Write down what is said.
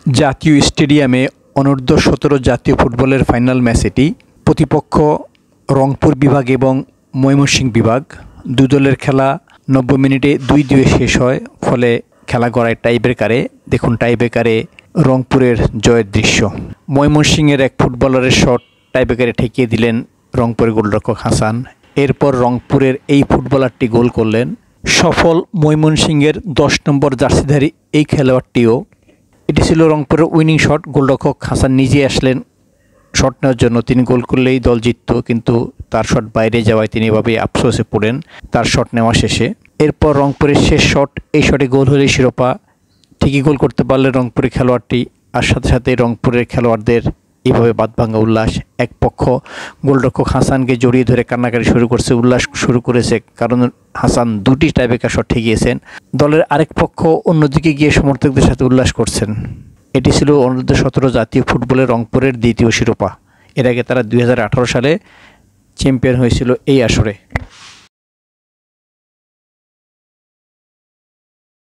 জাতীয় স্টেডিয়ামে অনূর্ধ্ব-17 জাতীয় ফুটবলের ফাইনাল ম্যাচ এটি। প্রতিপক্ষ রংপুর বিভাগ এবং ময়মনসিংহ বিভাগ। দুই দলের খেলা 90 মিনিটে 2-2 শেষ হয়, ফলে খেলা গড়ায় টাইব্রেকারে। দেখুন টাইব্রেকারে রংপুরের জয়ের দৃশ্য। ময়মনসিংহের এক ফুটবলারের শট টাইব্রেকারে ঠেকিয়ে দিলেন রংপুরের গোলরক্ষক হাসান। এরপর রংপুরের এই ফুটবলারটি গোল করলেন। সফল ময়মনসিংহের 10 নম্বর জার্সিধারী এই খেলোয়াড়টিও। এটি ছিল রংপুরের উইনিং শট। গোলরক্ষক হাসান নিজে আসলেন শট নেওয়ার জন্য। তিনি গোল করলেই দল জিতত, কিন্তু তার শট বাইরে যাওয়ায় তিনি এভাবে আফসোসে পড়েন তার শট নেওয়া শেষে। এরপর রংপুরের শেষ শট, এই শটে গোল হলেই শিরোপা। ঠিকই গোল করতে পারলেন রংপুরের খেলোয়াড়টি। আর সাথে সাথে রংপুরের খেলোয়াড়দের এইভাবে বাঁধভাঙা উল্লাস। এক পক্ষ গোলরক্ষক হাসানকে জড়িয়ে ধরে কান্নাকাটি শুরু করছে, উল্লাস শুরু করেছে, কারণ হাসান 2টি টাইব্রেকার শট ঠেকিয়েছেন। দলের আরেক পক্ষ অন্যদিকে গিয়ে সমর্থকদের সাথে উল্লাস করছেন। এটি ছিল অনূর্ধ্ব-17 জাতীয় ফুটবলের রংপুরের দ্বিতীয় শিরোপা। এর আগে তারা 2018 সালে চ্যাম্পিয়ন হয়েছিল এই আসরে।